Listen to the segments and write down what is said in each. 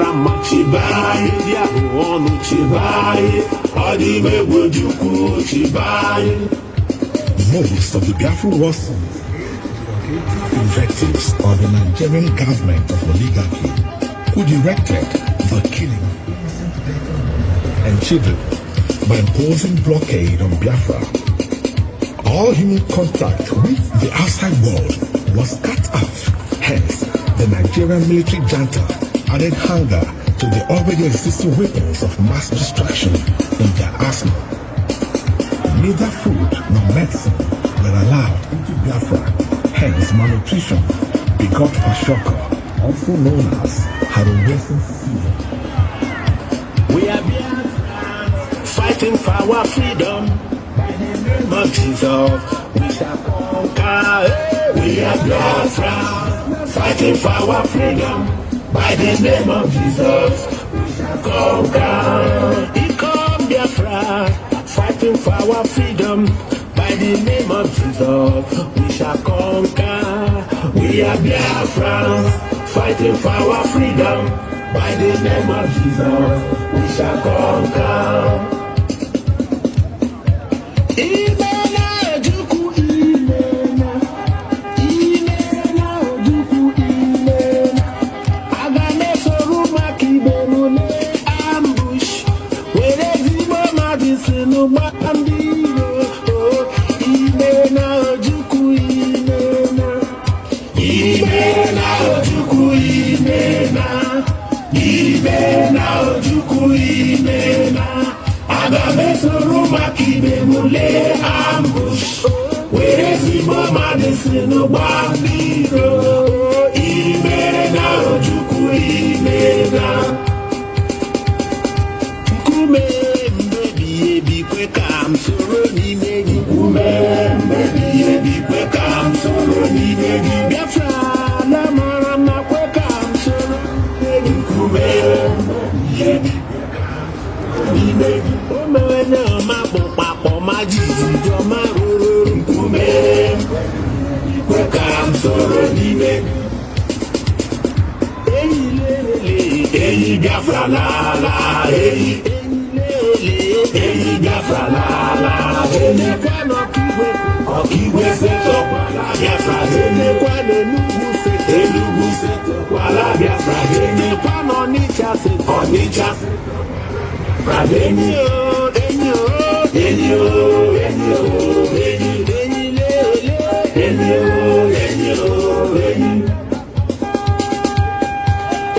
marama chibaye dia onu chibaye odime gojuku chibaye. Most of the Biafra war songs invectives on the Nigerian government of oligarchy, who directed the killing of innocent Biafra and children by imposing blockade on Biafra. All human contact with the outside world was cut off. Hence, the Nigerian military junta added hunger to the already existing weapons of mass destruction in their arsenal. Neither food nor medicine were allowed into Biafra. Hence, malnutrition begot Pashoka, also known as Harrowing Fever. We are Biafrans, fighting for our freedom. By the name of Jesus, we shall conquer. We are Biafrans, fighting for our freedom. By the name of Jesus, we shall conquer. He come Biafra, fighting for our freedom. By the name of Jesus, we shall conquer. We are Biafrans, fighting for our freedom. By the name of Jesus, we shall conquer. Ambush, where is the moment is in the Bambino? Imena, Juku, Imena. Kume, baby, quick, I'm so running, baby. Kume, baby, quick, I'm so running, baby. Biafra, Namara, quick, I'm so running, Kume, baby. Oh, my, my Maji, your maru, Kume, Wakam, Soro, Nime, Eyi, Biafra, la, Eyi, Biafra, la, Okiwe, Seto, Kwala, Biafra, Elugu, Seto, Kwala, Biafra, Onitsha, Enyo.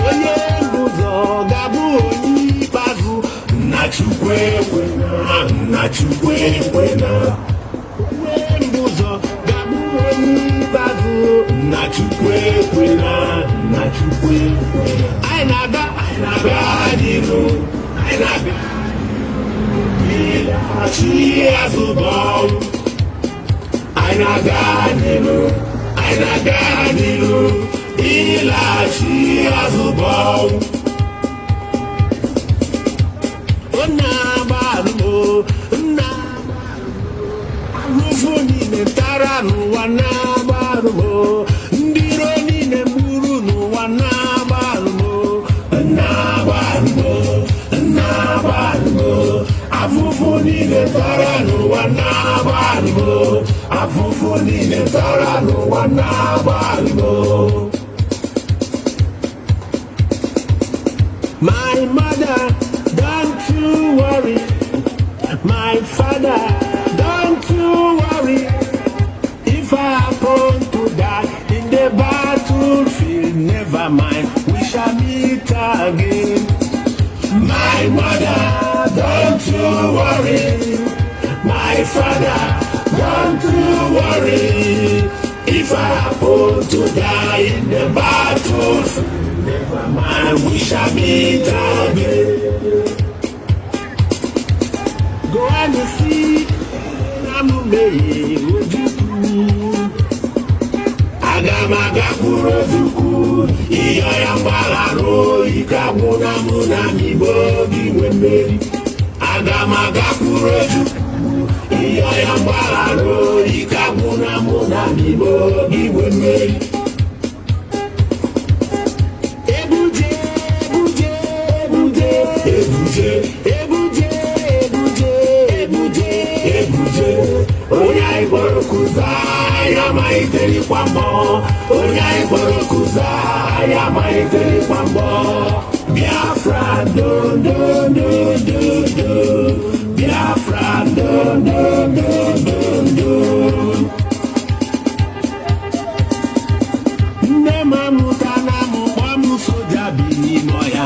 Onye mbuzo gabu onye bazu Nachukwe kwena. Onye mbuzo gabu onye bazu Nachukwe kwena. Ainaga diru. Ilachi azubau. Ainaga diru. Ilachi azubau. Onabarumo. Rufuni netara nuwanabarumo. Ndiro nine muru nuwanabarumo. Nabarumo. Afufuni netara nuwanabarumo. Afufuni netara nuwanabarumo. My mother, don't you worry. My father, don't you worry. If I happen to die in the battlefield, never mind, we shall meet again. My mother, don't you worry. My father, don't you worry. If I happen to die in the battlefield, never mind, we shall meet again. Go and see, Namume, Ojuku. Agamaga Kurojuku, Iyayambalaro, Ikamuna Mibogi Wemeri. Agamaga Kurojuku, Iyayambalaro, Ikamuna Mibogi Wemeri. Ebuje, malitere kwa mbọ onye anyị kpọrọ kuza anyị malitere kwa mbọ Biafra do do do do do Biafra do do do do do nne m amụtala m kpọọ m soja bi n'ime ọhịa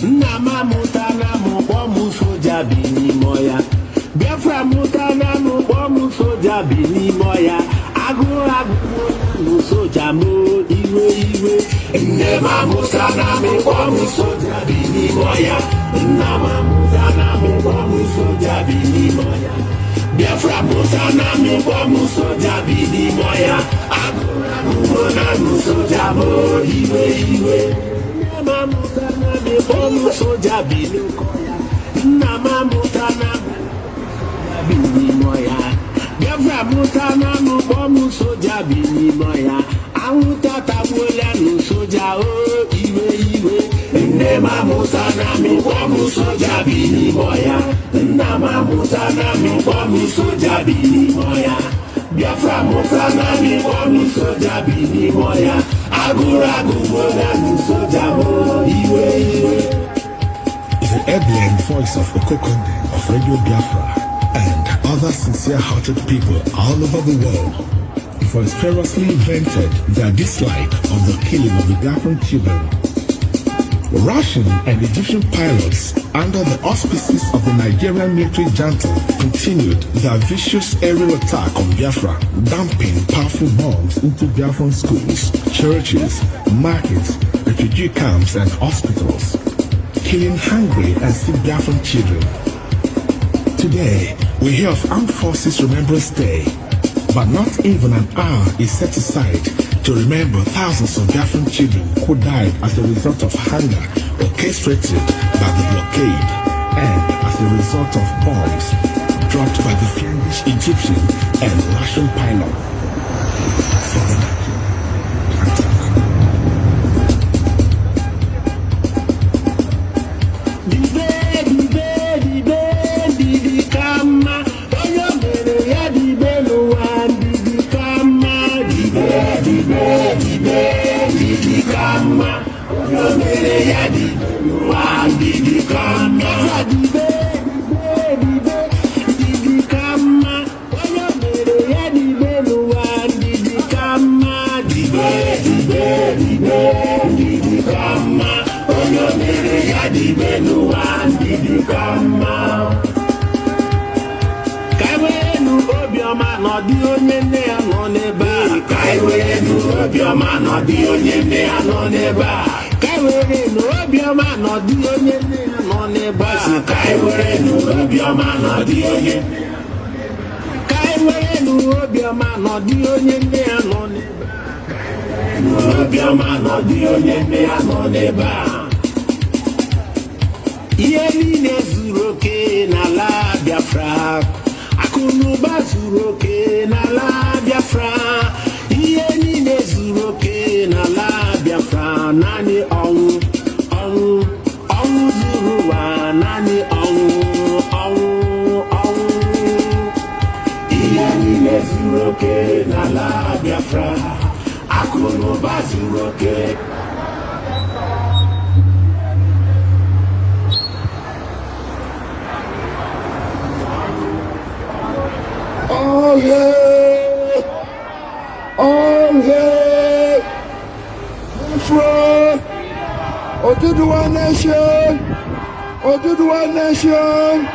nna m amụtala m kpọọ m soja bi n'ime ọhịa Biafra amụtala m kpọọ m soja bi n'ime ọhịa agụụ agụụ soja m iwe iwe nne m amụtala m kpọọ m soja bi n'ime ọhịa nna m amụtala m kpọọ m soja bi n'ime ọhịa Biafra amụtala m kpọọ m soja bi n'ime ọhịa agụụ agụụ na soja m iwe iwe nne m amụtala m kpọọ m soja bi n'oke ọhịa nna m amụtala m bi n'ime ọhịa Biafra amụtala m kpọọ m soja bi n'ime ọhịa anwụnta tagbuola nụ soja o iwe iwe nne m amụtala m kpọọ m soja bi n'ime ọhịa nna m amụtala m kpọọ m soja bi n'ime ọhịa Biafra amụtala m kpọọ m soja bi n'ime ọhịa agụrụ agụgbuola nụ soja o iwe iwe. The ebullient voice of Okokonde of Radio Biafra and other sincere-hearted people all over the world vociferously vented their dislike of the killing of the Biafran children. Russian and Egyptian pilots, under the auspices of the Nigerian military junta, continued their vicious aerial attack on Biafra, dumping powerful bombs into Biafran schools, churches, markets, refugee camps, and hospitals, killing hungry and sick Biafran children. Today, we hear of Armed Forces Remembrance Day, but not even an hour is set aside to remember thousands of Biafran children who died as a result of hunger orchestrated by the blockade and as a result of bombs dropped by the fiendish Egyptian and Russian pilots. Ihe niile zuru oke n'ala Biafra, akụnụba zuru oke n'ala Biafra, ihe niile zuru oke n'ala Biafra, naanị ọnwụ ọnwụ ọnwụ zuru ụwa, naanị ọnwụ ọnwụ ọnwụ. Ihe niile zuru oke n'ala Biafra, akụnụba zuru oke. All hail! All hail! Biafra! Oduduwa nation! Oduduwa nation!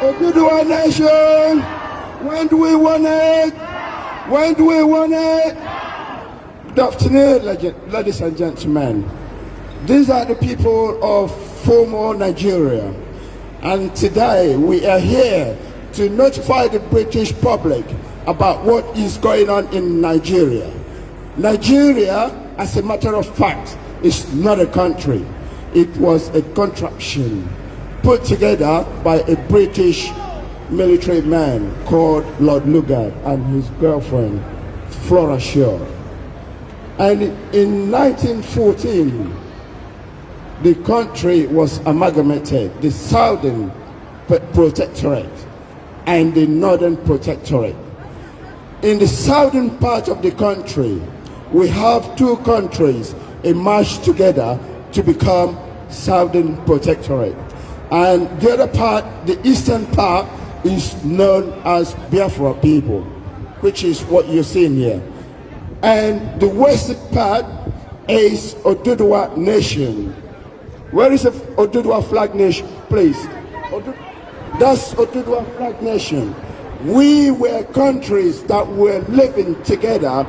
Oduduwa nation! When do we want it? When do we want it? Good afternoon, ladies and gentlemen. These are the people of former Nigeria. And today we are here to notify the British public about what is going on in Nigeria. Nigeria, as a matter of fact, is not a country. It was a contraption put together by a British military man called Lord Lugard and his girlfriend, Flora Shaw. And in 1914, the country was amalgamated, the Southern Protectorate and the Northern Protectorate. In the southern part of the country, we have two countries emerged together to become Southern Protectorate. And the other part, the eastern part, is known as Biafra people, which is what you're seeing here. And the western part is Oduduwa Nation. Where is the Oduduwa flag nation, please? That's Oduduwa flag nation. We were countries that were living together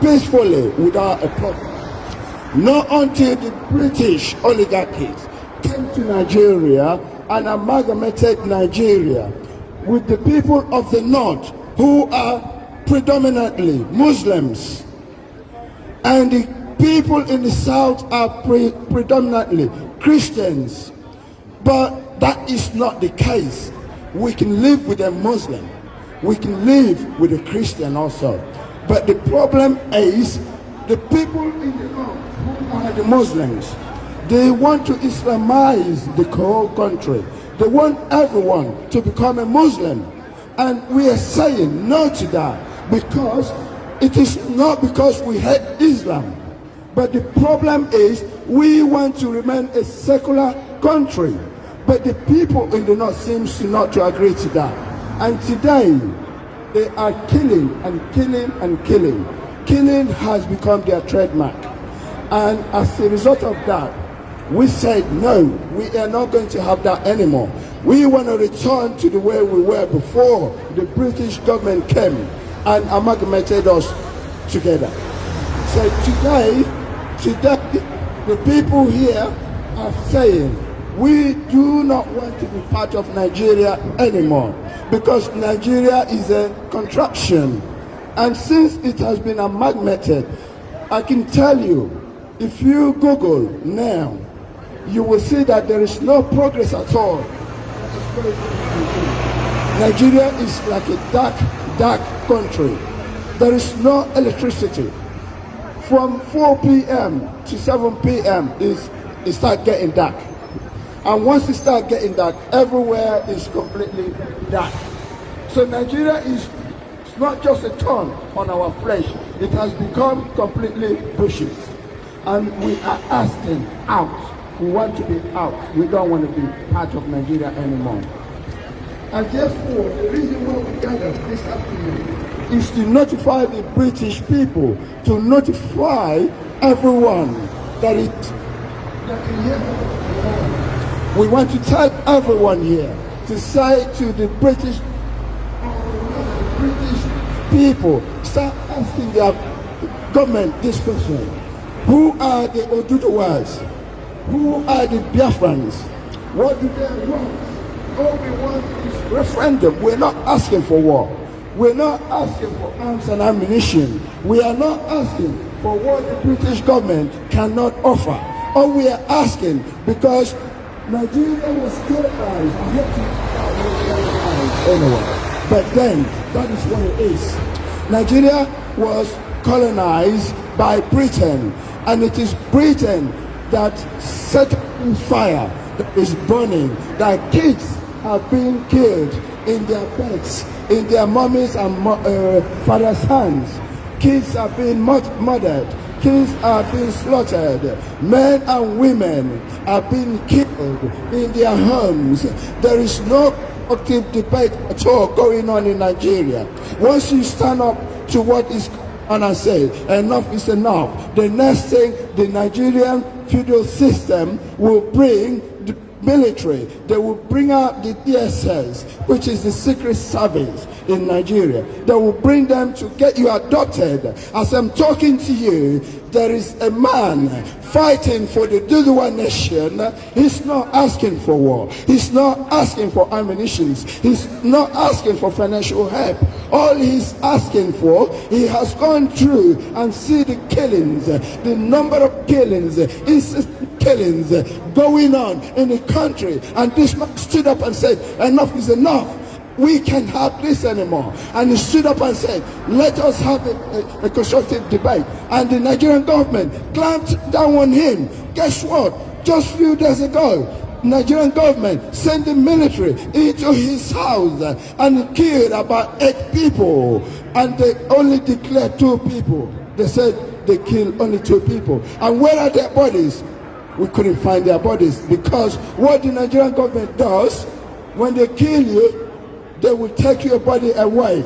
peacefully without a problem. Not until the British oligarchies came to Nigeria and amalgamated Nigeria with the people of the north, who are predominantly Muslims, and the people in the south are predominantly Christians. But that is not the case. We can live with a Muslim, we can live with a Christian also. But the problem is the people in the north, who are the Muslims, they want to Islamize the whole country. They want everyone to become a Muslim. And we are saying no to that, because it is not because we hate Islam, but the problem is we want to remain a secular country. But the people in the north seems not to agree to that. And today they are killing and killing and killing. Killing has become their trademark. And as a result of that, we said no, we are not going to have that anymore. We want to return to the way we were before the British government came and amalgamated us together. So today, the people here are saying we do not want to be part of Nigeria anymore, because Nigeria is a contraction. And since it has been amalgamated, I can tell you, if you Google now, you will see that there is no progress at all. Nigeria is like a dark country. There is no electricity. From 4 p.m. to 7 p.m. it starts getting dark. And once it starts getting dark, everywhere is completely dark. So Nigeria is not just a thorn on our flesh, it has become completely bushes. And we are asking out. We want to be out. We don't want to be part of Nigeria anymore. And therefore, the reason why we gathered this afternoon is to notify the British people, to notify everyone that we want to tell everyone here, to say to the British people, start asking their government this question: who are the Oduduwas? Who are the Biafrans? What do they want? All we want is referendum. We're not asking for war. We're not asking for arms and ammunition. We are not asking for what the British government cannot offer. All we are asking, because Nigeria was colonized. I hate to anyway, but then that is what it is. Nigeria was colonized by Britain, and it is Britain that set fire, that is burning, that kids are being killed in their beds, in their mummies and fathers' hands. Kids are being murdered, kids are being slaughtered, men and women are being killed in their homes. There is no active debate at all going on in Nigeria. Once you stand up to what is on and say enough is enough, the next thing, the Nigerian feudal system will bring the military. They will bring out the DSS, which is the secret service in Nigeria. They will bring them to get you adopted. As I'm talking to you, there is a man fighting for the Oduduwa nation. He's not asking for war. He's not asking for ammunition. He's not asking for financial help. All he's asking for, he has gone through and see the killings, the number of killings, killings going on in the country. And this man stood up and said, enough is enough. We can't have this anymore. And he stood up and said, let us have a constructive debate. And the Nigerian government clamped down on him. Guess what? Just a few days ago, Nigerian government sent the military into his house and killed about 8 people, and they only declared 2 people. They said they killed only 2 people. And where are their bodies? We couldn't find their bodies, because what the Nigerian government does, when they kill you, they will take your body away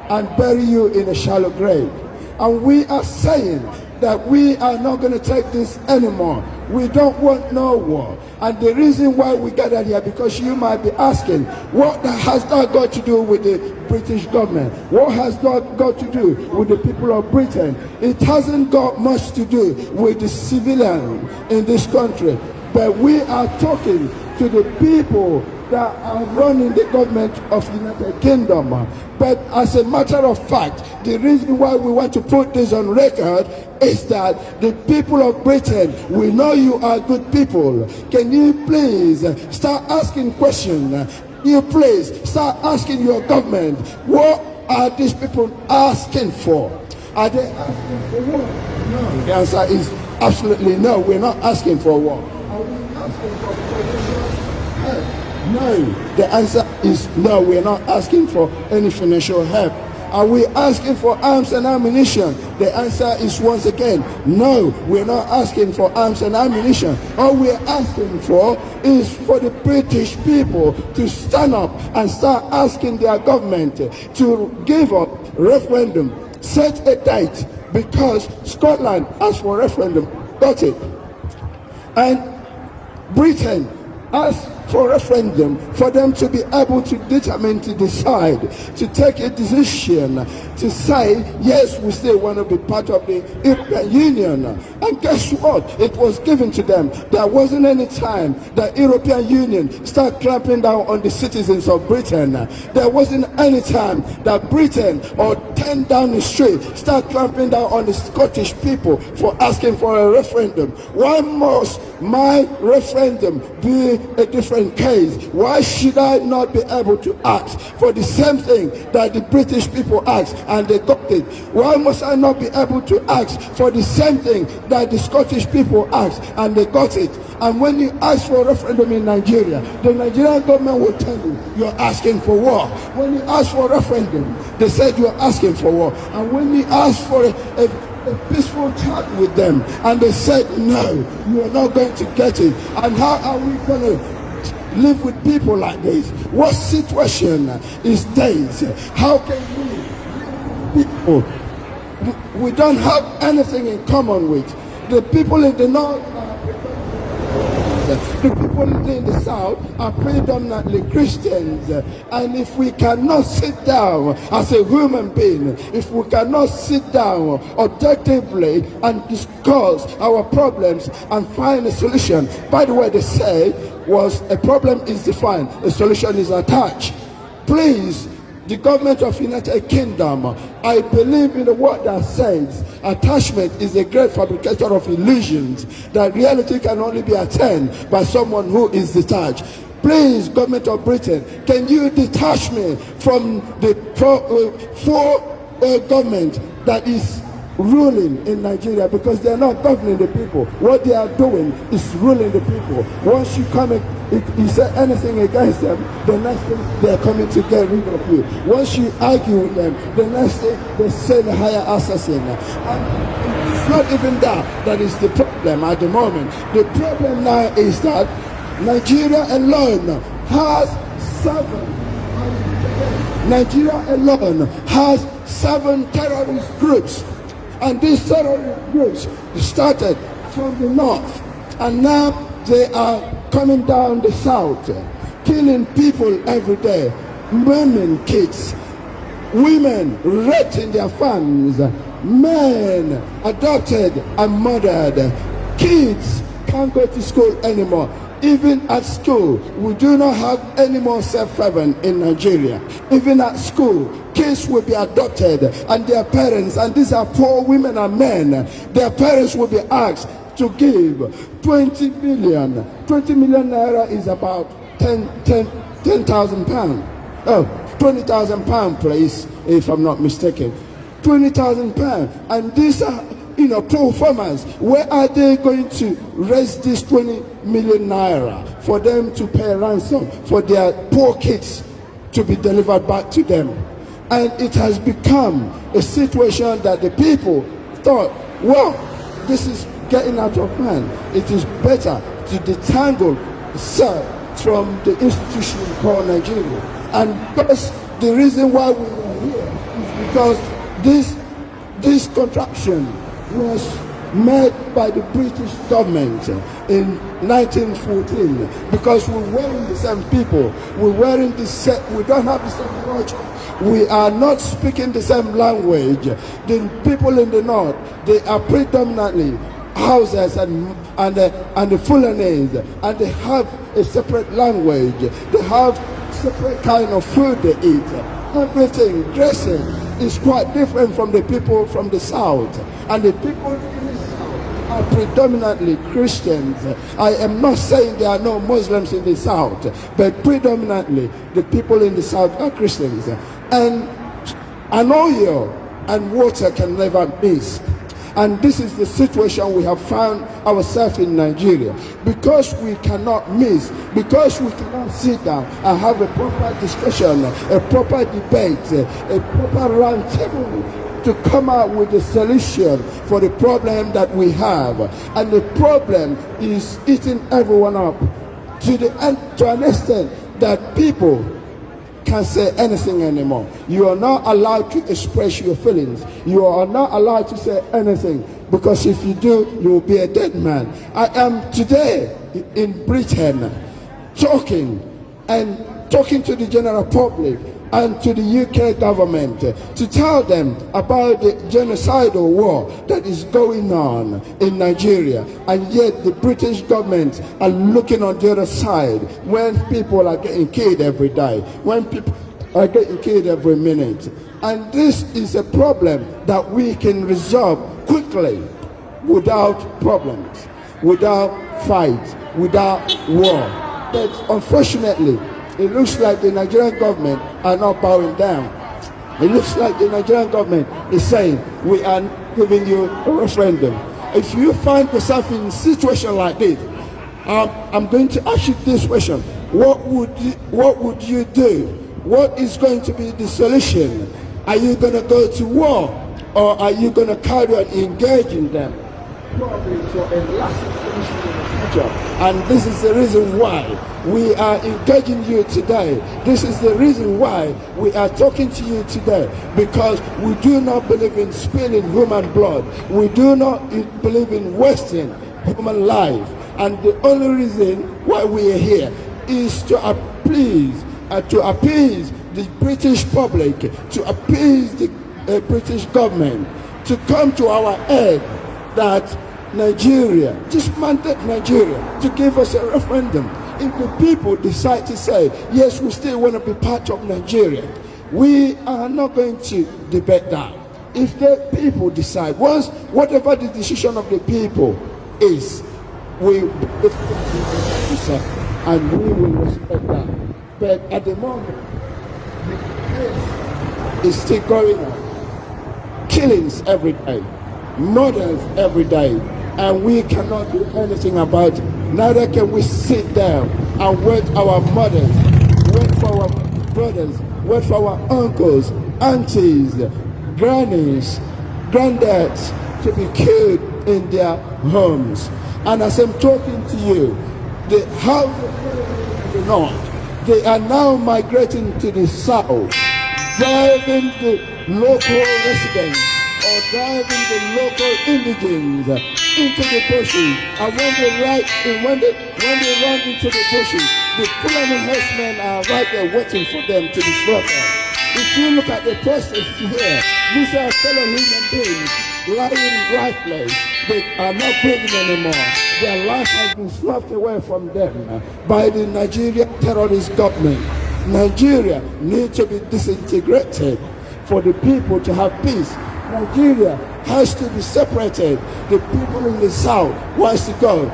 and bury you in a shallow grave. And we are saying that we are not going to take this anymore. We don't want no war. And the reason why we gathered here, because you might be asking, what has that got to do with the British government? What has that got to do with the people of Britain? It hasn't got much to do with the civilian in this country. But we are talking to the people that are running the government of the United Kingdom. But as a matter of fact, the reason why we want to put this on record is that the people of Britain, we know you are good people. Can you please start asking questions? You please start asking your government, what are these people asking for? Are they asking for war? No. The answer is absolutely no. We're not asking for war. Are we asking for financial help? No. The answer is no. We're not asking for any financial help. Are we asking for arms and ammunition? The answer is once again, no, we're not asking for arms and ammunition. All we're asking for is for the British people to stand up and start asking their government to give up referendum, set a date, because Scotland asked for referendum, got it. And Britain asked for referendum for them to be able to determine, to decide, to take a decision, to say, yes, we still want to be part of the European Union. And guess what? It was given to them. There wasn't any time the European Union started clamping down on the citizens of Britain. There wasn't any time that Britain or 10 down the street started clamping down on the Scottish people for asking for a referendum. Why must my referendum be a different case? Why should I not be able to ask for the same thing that the British people asked and they got it? Why must I not be able to ask for the same thing that the Scottish people asked and they got it? And when you ask for a referendum in Nigeria, the Nigerian government will tell you you're asking for war. When you ask for a referendum, they said you're asking for war. And when you ask for a peaceful chat with them, and they said no, you are not going to get it. And how are we going to live with people like this? What situation is this? How can we people we don't have anything in common with? The people in the north the people in the south are predominantly Christians, and if we cannot sit down as a human being, if we cannot sit down objectively and discuss our problems and find a solution, by the way, they say was a problem is defined, a solution is attached. Please, the government of United Kingdom, I believe in the word that says attachment is a great fabricator of illusions, that reality can only be attained by someone who is detached. Please, government of Britain, can you detach me from the government that is ruling in Nigeria, because they are not governing the people. What they are doing is ruling the people. Once you come and you say anything against them, the next thing they are coming to get rid of you. Once you argue with them, the next thing they send a higher assassin. And it's not even that is the problem at the moment. The problem now is that Nigeria alone has 7 terrorist groups. And these terrorist groups started from the north, and now they are coming down the south, killing people every day, women, kids, women raped in their farms, men adopted and murdered, kids can't go to school anymore. Even at school, we do not have any more safe haven in Nigeria. Even at school, kids will be adopted and their parents, and these are poor women and men, their parents will be asked to give 20 million. 20 million naira is about 10,000 pounds. Oh, 20,000 pounds, please, if I'm not mistaken. 20,000 pounds. And these are poor farmers, where are they going to raise this 20 million naira for them to pay ransom for their poor kids to be delivered back to them? And it has become a situation that the people thought, well, this is getting out of hand. It is better to detangle itself from the institution called Nigeria. And that's the reason why we are here, is because this contraction was made by the British government in 1914, because we're wearing the same people, we don't have the same culture, we are not speaking the same language. The people in the north, they are predominantly houses and the Fulanese, and they have a separate language, they have separate kind of food they eat. Everything, dressing is quite different from the people from the south, and the people in the south are predominantly Christians. I am not saying there are no Muslims in the south, but predominantly the people in the south are Christians. And an oil and water can never mix. And this is the situation we have found ourselves in Nigeria, because we cannot miss, because we cannot sit down and have a proper discussion, a proper debate, a proper round table to come out with a solution for the problem that we have. And the problem is eating everyone up to an extent that people can't say anything anymore. You are not allowed to express your feelings. You are not allowed to say anything, because if you do, you will be a dead man. I am today in Britain talking to the general public and to the UK government to tell them about the genocidal war that is going on in Nigeria, and yet the British government are looking on the other side when people are getting killed every day, when people are getting killed every minute. And this is a problem that we can resolve quickly, without problems, without fight, without war. But unfortunately, it looks like the Nigerian government are not bowing down. It looks like the Nigerian government is saying, we are giving you a referendum. If you find yourself in a situation like this, I'm going to ask you this question. What would you do? What is going to be the solution? Are you going to go to war, or are you going to carry on engaging them? Probably for a lasting solution in the future. And this is the reason why we are engaging you today. This is the reason why we are talking to you today, because we do not believe in spilling human blood. We do not believe in wasting human life. And the only reason why we are here is to appease the British public, to appease the British government, to come to our aid, that Nigeria, just mandate Nigeria to give us a referendum. If the people decide to say, yes, we still want to be part of Nigeria, we are not going to debate that. If the people decide, whatever the decision of the people is, we and we will respect that. But at the moment, the case is still going on. Killings every day, murders every day, and we cannot do anything about it. Neither can we sit down and wait our mothers, wait for our brothers, wait for our uncles, aunties, grannies, granddads to be killed in their homes. And as I'm talking to you, the house of the north, they are now migrating to the south, driving the local residents or driving the local indigents into the bushes. And when they run into the bushes, the Fulani herdsmen are right there waiting for them to be slaughtered. If you look at the process here, these are fellow human beings lying lifeless. They are not breathing anymore. Their life has been swept away from them by the Nigerian terrorist government. Nigeria needs to be disintegrated for the people to have peace. Nigeria has to be separated. The people in the south wants to go.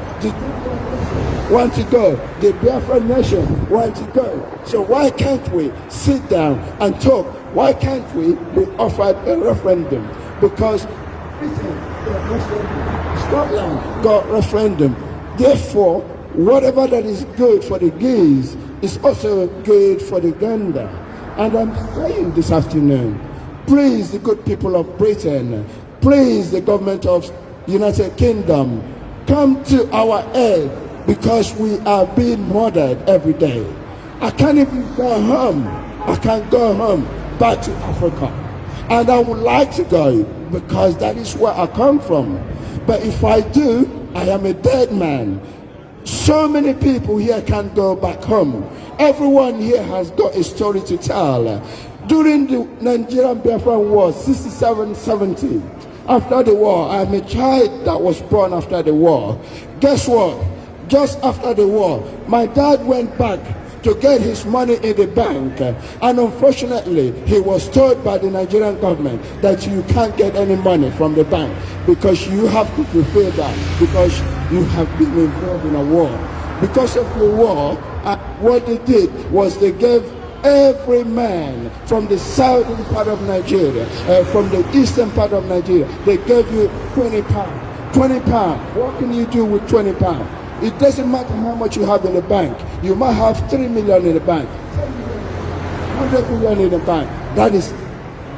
Want to go. The Biafra nation want to go. So why can't we sit down and talk? Why can't we be offered a referendum? Because Scotland got referendum. Therefore, whatever that is good for the gays is also good for the gander. And I'm saying this afternoon, please the good people of Britain, please the government of United Kingdom, come to our aid, because we are being murdered every day. I can't even go home. I can't go home back to Africa. And I would like to go, because that is where I come from. But if I do, I am a dead man. So many people here can't go back home. Everyone here has got a story to tell. During the Nigerian Biafran War, 67-70, after the war, I'm a child that was born after the war. Guess what? Just after the war, my dad went back to get his money in the bank, and unfortunately he was told by the Nigerian government that you can't get any money from the bank because you have to fulfill that, because you have been involved in a war. Because of the war, what they did was they gave every man from the southern part of Nigeria, from the eastern part of Nigeria, they gave you 20 pounds. 20 pounds. What can you do with 20 pounds? It doesn't matter how much you have in the bank. You might have 3 million in the bank, 100 million in the bank. That is,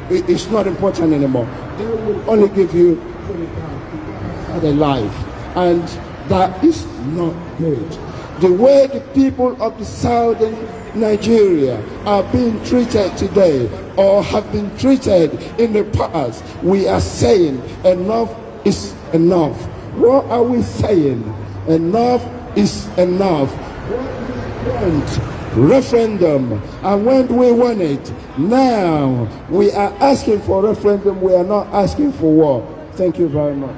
it's not important anymore. They will only give you 20 pounds at a life, and that is not good. The way the people of the southern Nigeria are being treated today, or have been treated in the past, we are saying enough is enough. What are we saying? Enough is enough. We want referendum, and when we want it, now we are asking for referendum. We are not asking for war. Thank you very much.